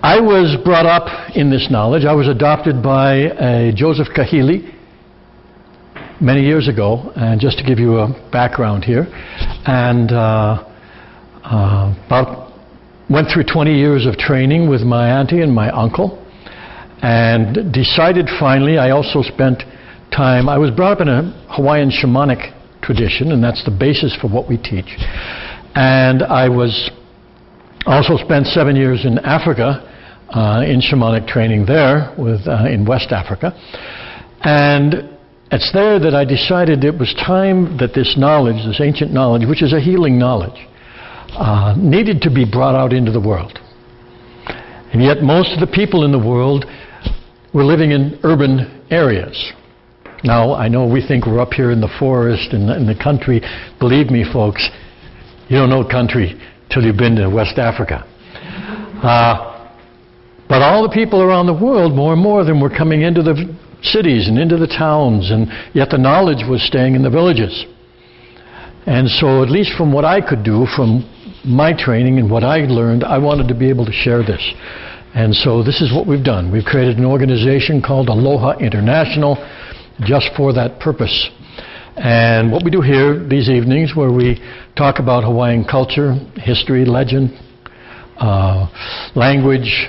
I was brought up in this knowledge. I was adopted by Joseph Kahili many years ago, and just to give you a background here, and went through 20 years of training with my auntie and my uncle, and decided finally. I also spent time. I was brought up in a Hawaiian shamanic tradition, and that's the basis for what we teach. And I was also spent 7 years in Africa in shamanic training there in West Africa. And it's there that I decided it was time that this knowledge, this ancient knowledge, which is a healing knowledge, needed to be brought out into the world. And yet most of the people in the world were living in urban areas. Now, I know we think we're up here in the forest and in the country. Believe me, folks, you don't know country till you've been to West Africa. But all the people around the world, more and more of them were coming into the cities and into the towns, and yet the knowledge was staying in the villages. And so, at least from what I could do, from my training and what I learned, I wanted to be able to share this. And so this is what we've done. We've created an organization called Aloha International just for that purpose. And what we do here these evenings, where we talk about Hawaiian culture, history, legend, language,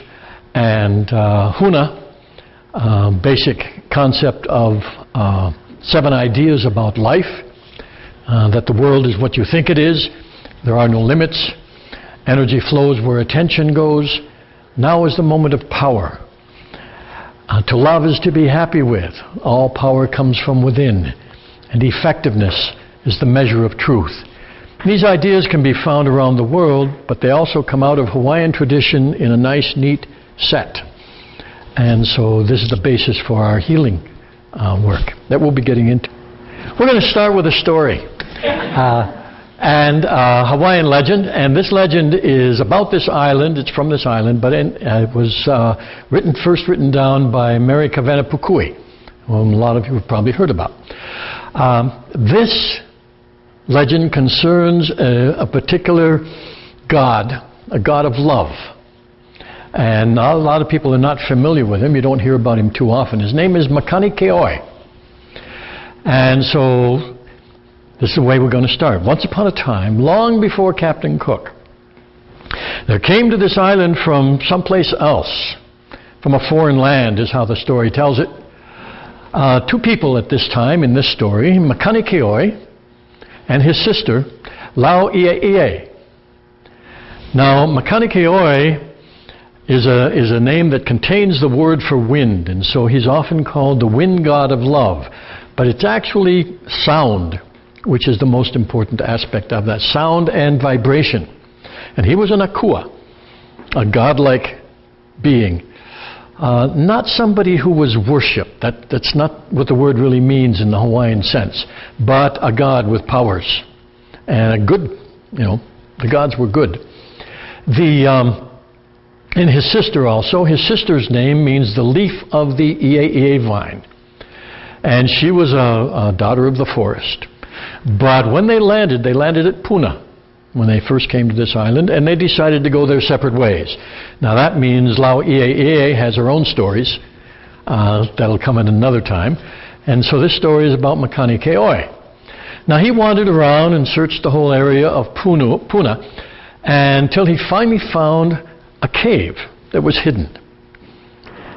and Huna, basic concept of 7 ideas about life, that the world is what you think it is, there are no limits, energy flows where attention goes, now is the moment of power. To love is to be happy with, all power comes from within, and effectiveness is the measure of truth. These ideas can be found around the world, but they also come out of Hawaiian tradition in a nice, neat set. And so this is the basis for our healing work that we'll be getting into. We're going to start with a story. And Hawaiian legend, and this legend is about this island. It's from this island, but it was first written down by Mary Kavenapukui, whom a lot of you have probably heard about. This legend concerns a particular god, a god of love. And not a lot of people are not familiar with him. You don't hear about him too often. His name is Makanike'oe. And so this is the way we're going to start. Once upon a time, long before Captain Cook, there came to this island from someplace else, from a foreign land is how the story tells it. 2 people at this time in this story, Makanike'oe and his sister, Lau'i'e. Now, Makanike'oe is a name that contains the word for wind, and so he's often called the wind god of love. But it's actually sound, which is the most important aspect of that, sound and vibration. And he was an akua, a godlike being. Not somebody who was worshipped. That's not what the word really means in the Hawaiian sense, but a god with powers. And a good, the gods were good. And his sister also, his sister's name means the leaf of the I'e vine. And she was a daughter of the forest. But when they landed at Puna, when they first came to this island, and they decided to go their separate ways. Now that means Lau'i'e has her own stories. That'll come in another time. And so this story is about Makanike'oe. Now he wandered around and searched the whole area of Puna until he finally found a cave that was hidden.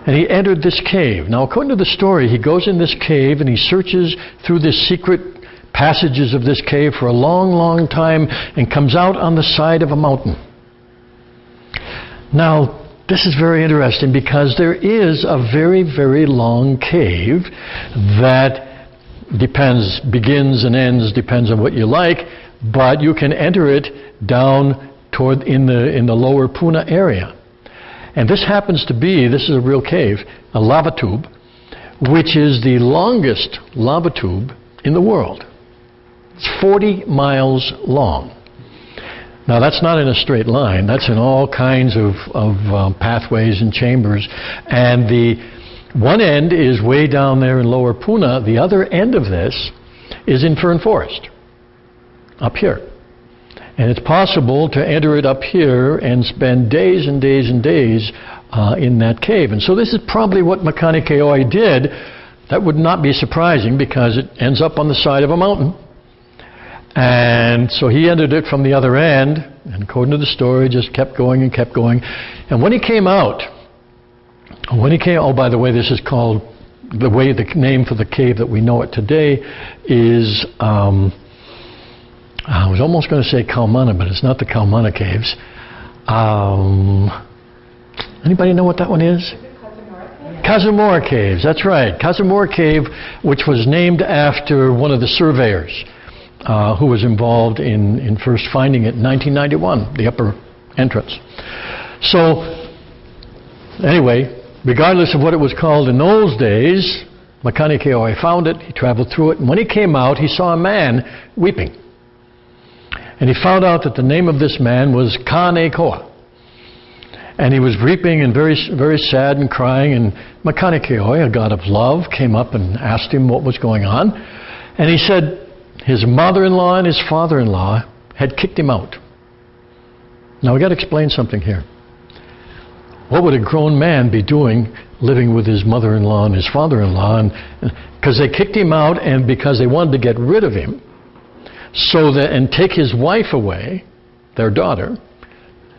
And he entered this cave. Now according to the story, he goes in this cave and he searches through the secret passages of this cave for a long, long time and comes out on the side of a mountain. Now, this is very interesting because there is a very, very long cave that begins and ends, depends on what you like, but you can enter it down toward in the lower Puna area. And this happens to be, this is a real cave, a lava tube, which is the longest lava tube in the world. It's 40 miles long. Now that's not in a straight line, that's in all kinds of pathways and chambers. And the one end is way down there in lower Puna, the other end of this is in fern forest, up here. And it's possible to enter it up here and spend days and days and days in that cave. And so this is probably what Makanike'oe did. That would not be surprising because it ends up on the side of a mountain. And so he entered it from the other end, and according to the story, just kept going and kept going. And when he came out, oh, by the way, this is called, the name for the cave that we know it today is, I was almost going to say Kaumana, but it's not the Kaumana caves. Anybody know what that one is? Kazumora Caves, that's right. Kazumora Cave, which was named after one of the surveyors who was involved in first finding it in 1991, the upper entrance. So, anyway, regardless of what it was called in those days, Makanike'oe found it, he traveled through it, and when he came out, he saw a man weeping. And he found out that the name of this man was Kanekoa. And he was weeping and very, very sad and crying, and Makanike'oe, a god of love, came up and asked him what was going on. And he said his mother-in-law and his father-in-law had kicked him out. Now we've got to explain something here. What would a grown man be doing living with his mother-in-law and his father-in-law? Because they kicked him out and because they wanted to get rid of him and take his wife away, their daughter,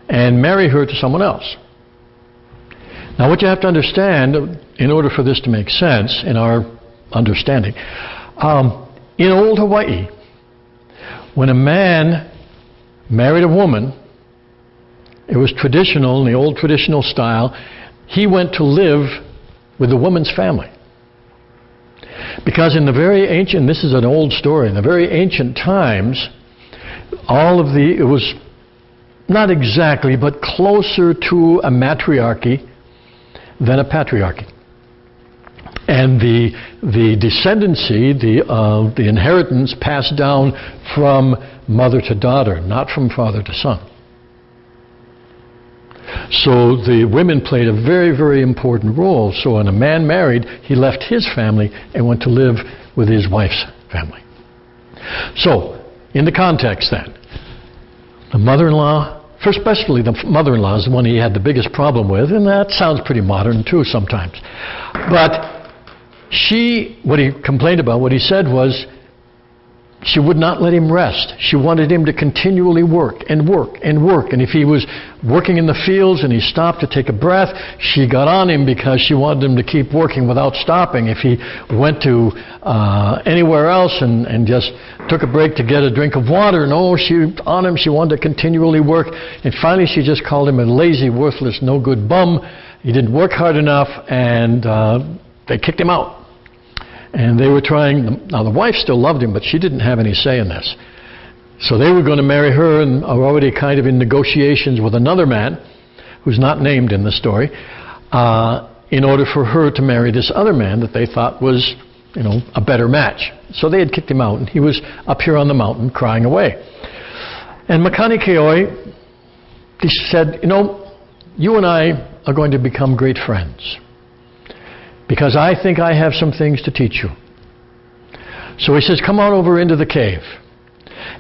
and marry her to someone else. Now what you have to understand, in order for this to make sense in our understanding, in old Hawaii, when a man married a woman, it was traditional, in the old traditional style, he went to live with the woman's family. Because in the very ancient, this is an old story, in the very ancient times, it was not exactly, but closer to a matriarchy than a patriarchy. And the descendancy, the inheritance passed down from mother to daughter, not from father to son. So the women played a very, very important role. So when a man married, he left his family and went to live with his wife's family. So, in the context then, the mother-in-law, especially the mother-in-law is the one he had the biggest problem with, and that sounds pretty modern too sometimes. But what he complained about, what he said was, she would not let him rest. She wanted him to continually work and work and work. And if he was working in the fields and he stopped to take a breath, she got on him because she wanted him to keep working without stopping. If he went to anywhere else and just took a break to get a drink of water, she wanted to continually work. And finally she just called him a lazy, worthless, no good bum. He didn't work hard enough, and they kicked him out. And they were trying, now the wife still loved him, but she didn't have any say in this. So they were going to marry her and are already kind of in negotiations with another man, who's not named in the story, in order for her to marry this other man that they thought was, a better match. So they had kicked him out, and he was up here on the mountain crying away. And Makanike'oe, he said, you and I are going to become great friends, because I think I have some things to teach you. So he says, come on over into the cave.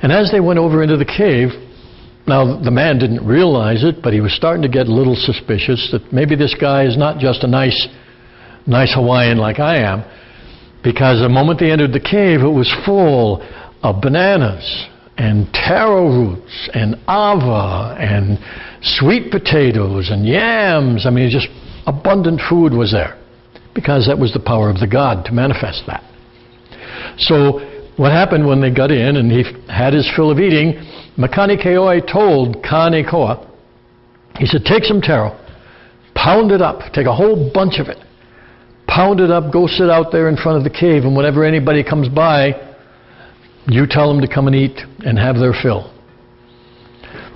And as they went over into the cave, now the man didn't realize it, but he was starting to get a little suspicious that maybe this guy is not just a nice Hawaiian like I am, because the moment they entered the cave, it was full of bananas and taro roots and ava and sweet potatoes and yams. Just abundant food was there, because that was the power of the god to manifest that. So what happened when they got in and he had his fill of eating, Makanike'oe told Kanekoa, he said, take some taro, pound it up, take a whole bunch of it, pound it up, go sit out there in front of the cave, and whenever anybody comes by, you tell them to come and eat and have their fill.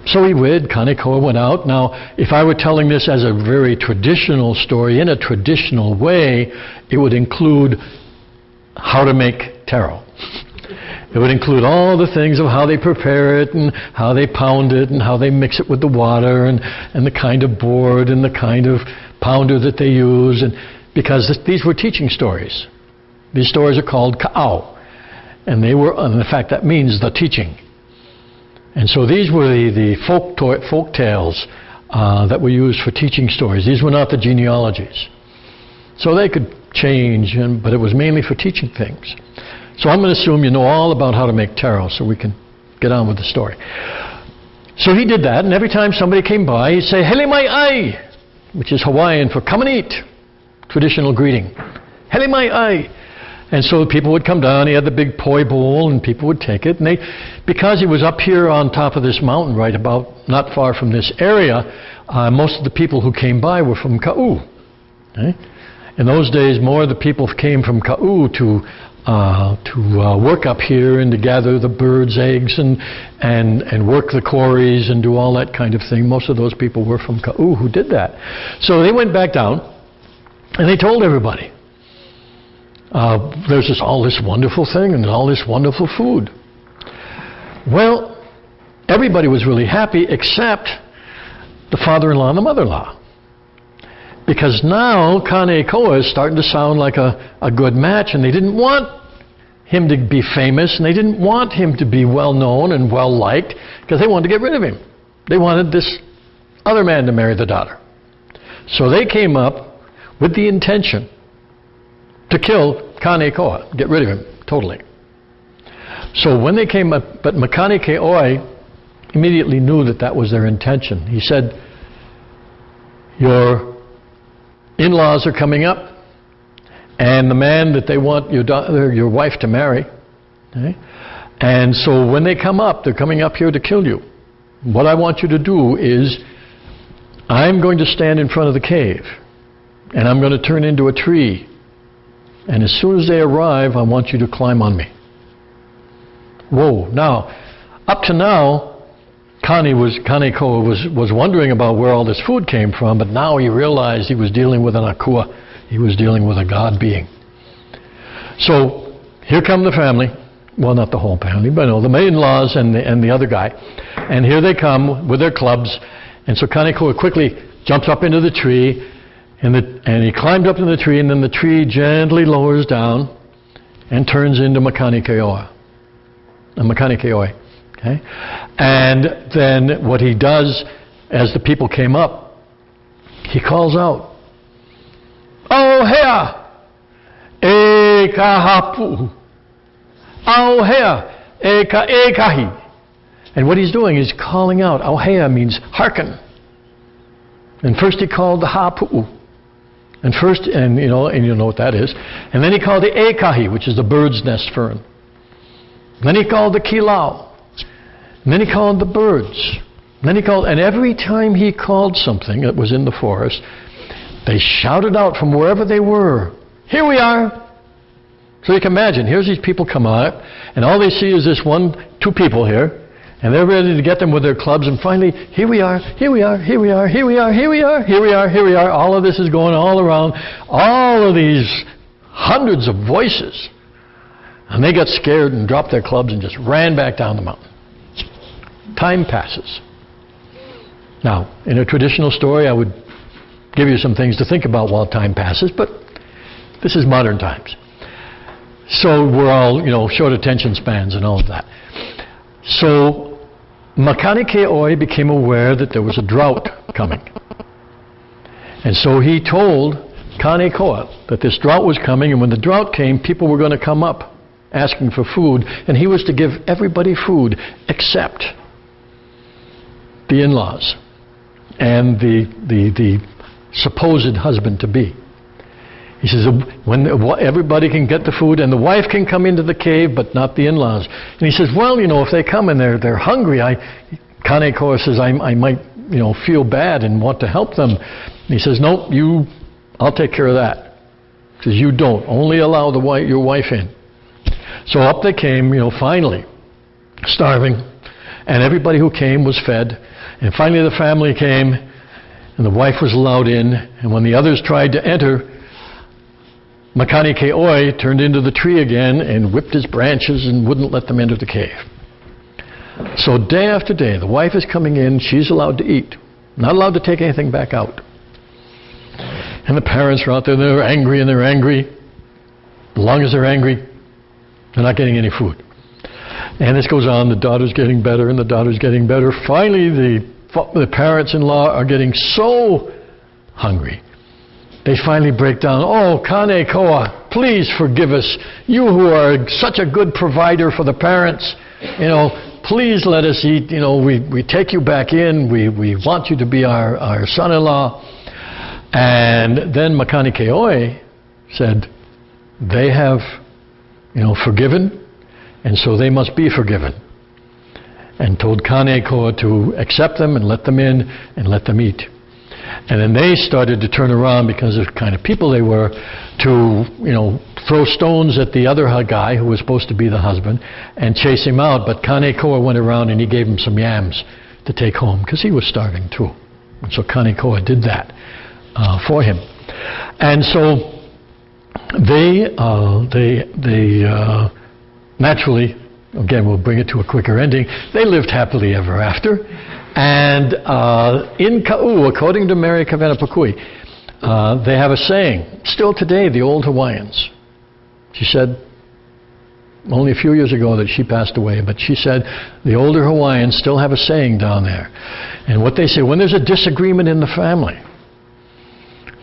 So he would. Kanekoa went out. Now, if I were telling this as a very traditional story, in a traditional way, it would include how to make taro. It would include all the things of how they prepare it and how they pound it and how they mix it with the water and the kind of board and the kind of pounder that they use. And because these were teaching stories. These stories are called ka'au. And in fact, that means the teaching. And so these were the folk tales that were used for teaching stories. These were not the genealogies. So they could change, but it was mainly for teaching things. So I'm going to assume you know all about how to make taro, so we can get on with the story. So he did that, and every time somebody came by, he'd say, "Hele mai ai," which is Hawaiian for "come and eat," traditional greeting. "Hele mai ai." And so people would come down, he had the big poi bowl, and people would take it. And because he was up here on top of this mountain, right about not far from this area, most of the people who came by were from Ka'u. Okay? In those days, more of the people came from Ka'u to work up here and to gather the birds' eggs and work the quarries and do all that kind of thing. Most of those people were from Ka'u who did that. So they went back down and they told everybody, there's all this wonderful thing and all this wonderful food. Well, everybody was really happy except the father-in-law and the mother-in-law. Because now Makanike'oe is starting to sound like a good match, and they didn't want him to be famous, and they didn't want him to be well-known and well-liked, because they wanted to get rid of him. They wanted this other man to marry the daughter. So they came up with the intention to kill Makanike'oe, get rid of him totally. So when they came up, but Makanike'oe immediately knew that that was their intention. He said, "Your in-laws are coming up, and the man that they want your wife to marry. Okay? And so when they come up, they're coming up here to kill you. What I want you to do is, I'm going to stand in front of the cave, and I'm going to turn into a tree. And as soon as they arrive, I want you to climb on me." Whoa! Now, up to now, Makanike'oe was wondering about where all this food came from, but now he realized he was dealing with an akua. He was dealing with a God being. So here come the family. Well, not the whole family, but no, the in-laws and the other guy. And here they come with their clubs. And so Makanike'oe quickly jumps up into the tree, and he climbed up in the tree, and then the tree gently lowers down and turns into Makanike'oe. Okay? And then what he does, as the people came up, he calls out, "Auhea e kahapu, auhea e ka ekahi." And what he's doing is calling out. Auhea means hearken. And first he called the hapu. And you know what that is. And then he called the ekahi, which is the bird's nest fern. And then he called the kilau. And then he called the birds. And every time he called something that was in the forest, they shouted out from wherever they were, "Here we are!" So you can imagine, here's these people come out, and all they see is two people here, and they're ready to get them with their clubs, and finally, "Here we are, here we are, here we are, here we are, here we are, here we are, here we are." All of this is going all around, all of these hundreds of voices. And they got scared and dropped their clubs and just ran back down the mountain. Time passes. Now, in a traditional story, I would give you some things to think about while time passes, but this is modern times. So we're all, short attention spans and all of that. So Makanike'oe became aware that there was a drought coming. And so he told Makanike'oe that this drought was coming, and when the drought came, people were going to come up asking for food, and he was to give everybody food except the in-laws and the supposed husband-to-be. He says, when everybody can get the food, and the wife can come into the cave, but not the in-laws. And he says, well, if they come and they're hungry, Makanike'oe says, I might, feel bad and want to help them. And he says, no, I'll take care of that. He says, you don't. Only allow your wife in. So up they came, finally, starving, and everybody who came was fed. And finally the family came, and the wife was allowed in, and when the others tried to enter, Makanike'oe turned into the tree again and whipped his branches and wouldn't let them enter the cave. So day after day, the wife is coming in, she's allowed to eat, not allowed to take anything back out. And the parents are out there, they're angry and they're angry. As long as they're angry, they're not getting any food. And this goes on. The daughter's getting better, and the daughter's getting better. Finally, the parents-in-law are getting so hungry. They finally break down. Oh, Makanike'oe, please forgive us. You who are such a good provider for the parents, please let us eat. We take you back in. We want you to be our son-in-law. And then Makanike'oe said, they have, forgiven, and so they must be forgiven. And told Makanike'oe to accept them and let them in and let them eat. And then they started to turn around, because of the kind of people they were, to, throw stones at the other guy who was supposed to be the husband and chase him out. But Makanike'oe went around and he gave him some yams to take home, because he was starving too. And so Makanike'oe did that for him. And so they naturally, again, we'll bring it to a quicker ending, they lived happily ever after. And in Ka'u, according to Mary Kavenapakui, they have a saying, still today, the old Hawaiians. She said, only a few years ago that she passed away, but she said the older Hawaiians still have a saying down there. And what they say, when there's a disagreement in the family,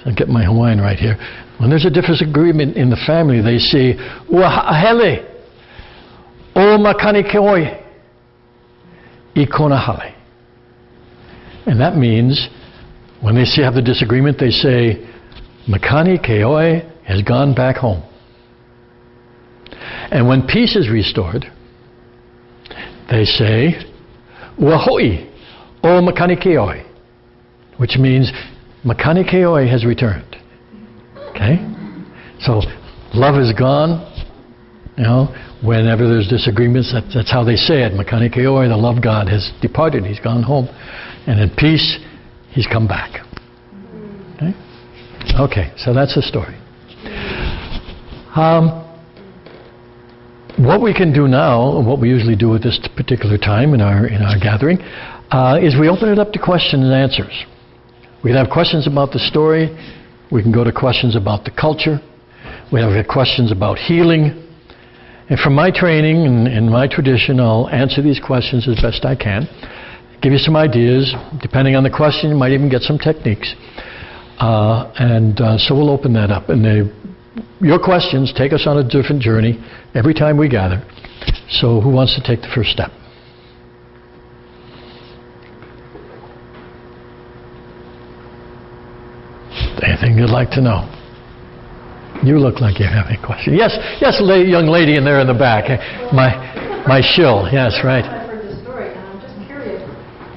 I'll get my Hawaiian right here. When there's a disagreement in the family, they say, "Uahele o Makanike'oe I kona hale." And that means, when they have the disagreement, they say, Makanike'oe has gone back home. And when peace is restored, they say, "Uahoi o Makanike'oe," which means Makanike'oe has returned. Okay? So love is gone. Whenever there's disagreements, that's how they say it. Makanike'oe, the love God, has departed. He's gone home. And in peace, he's come back. Okay, so that's the story. What we can do now, and what we usually do at this particular time in our gathering, is we open it up to questions and answers. We can have questions about the story. We can go to questions about the culture. We have questions about healing. And from my training and my tradition, I'll answer these questions as best I can. Give you some ideas. Depending on the question, you might even get some techniques. So we'll open that up. And your questions take us on a different journey every time we gather. So who wants to take the first step? Anything you'd like to know? You look like you have a question. Yes, young lady in there in the back. My shill. Yes, right. I've heard the story, and I'm just curious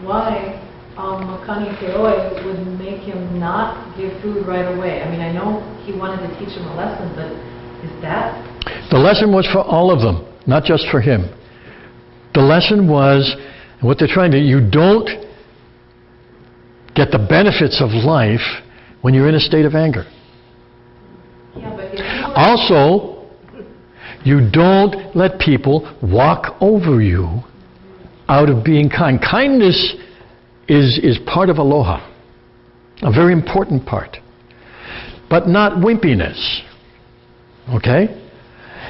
why Makanike'oe would make him not give food right away. I mean, I know he wanted to teach him a lesson, but is that? The lesson was for all of them, not just for him. The lesson was, what they're trying to, you don't get the benefits of life when you're in a state of anger. Yeah, but also, you don't let people walk over you out of being kind. Kindness is part of Aloha, a very important part, but not wimpiness. Okay?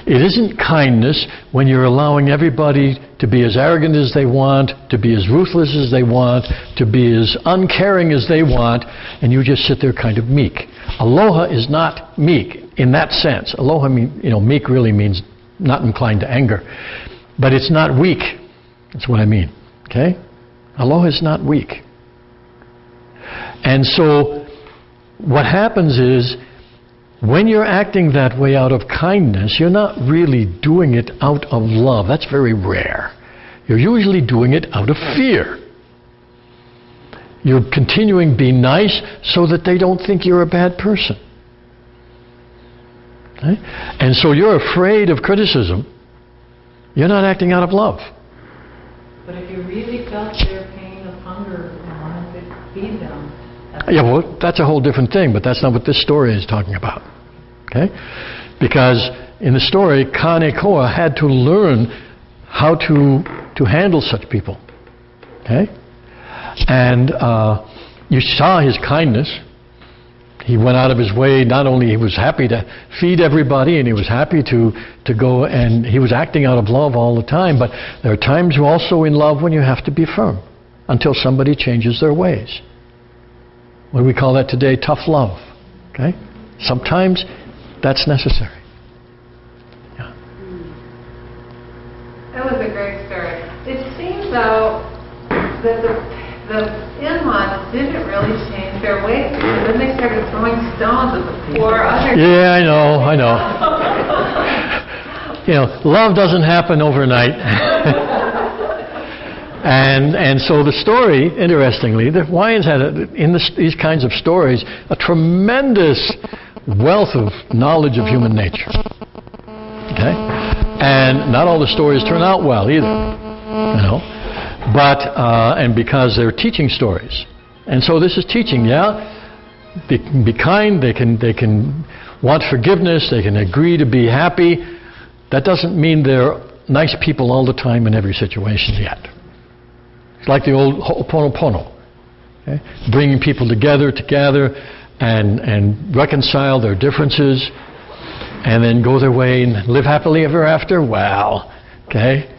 It isn't kindness when you're allowing everybody to be as arrogant as they want, to be as ruthless as they want, to be as uncaring as they want, and you just sit there kind of meek. Aloha is not meek in that sense. Aloha, meek really means not inclined to anger. But it's not weak. That's what I mean. Okay? Aloha is not weak. And so what happens is, when you're acting that way out of kindness, you're not really doing it out of love. That's very rare. You're usually doing it out of fear. You're continuing to be nice so that they don't think you're a bad person. Okay? And so you're afraid of criticism. You're not acting out of love. But if you really felt their pain of hunger and wanted to feed them, that's a whole different thing, but that's not what this story is talking about. Okay? Because in the story, Makanike'oe had to learn how to handle such people. Okay? And you saw his kindness. He went out of his way. Not only he was happy to feed everybody, and he was happy to go, and he was acting out of love all the time. But there are times also in love when you have to be firm until somebody changes their ways. What do we call that today? Tough love. Okay? Sometimes that's necessary. Yeah. That was a great story. It seems though that the in-laws didn't really change their ways, because then they started throwing stones at the poor other. Yeah, I know. You know, love doesn't happen overnight. And so the story, interestingly, the Hawaiians had, these kinds of stories, a tremendous wealth of knowledge of human nature. Okay? And not all the stories turn out well either, you know. But, and because they're teaching stories. And so this is teaching, yeah? Be kind, they can want forgiveness, they can agree to be happy. That doesn't mean they're nice people all the time in every situation yet. It's like the old Ho'oponopono, okay? Bringing people together and reconcile their differences and then go their way and live happily ever after. Well, okay?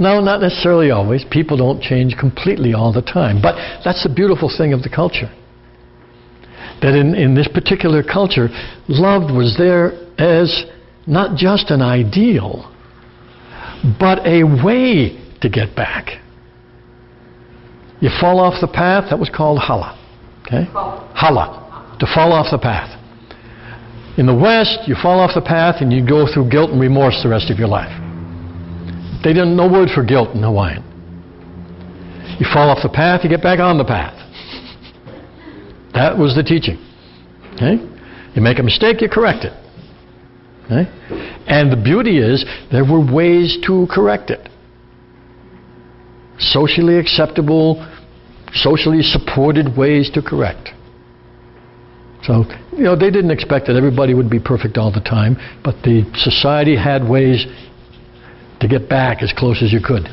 No, not necessarily always. People don't change completely all the time. But that's the beautiful thing of the culture. That in this particular culture, love was there as not just an ideal, but a way to get back. You fall off the path, that was called hala. Okay? Hala, to fall off the path. In the West, you fall off the path and you go through guilt and remorse the rest of your life. They didn't know word for guilt in Hawaiian. You fall off the path, you get back on the path. That was the teaching. Okay? You make a mistake, you correct it. Okay? And the beauty is, there were ways to correct it. Socially acceptable, socially supported ways to correct. So, you know, they didn't expect that everybody would be perfect all the time, but the society had ways to get back as close as you could.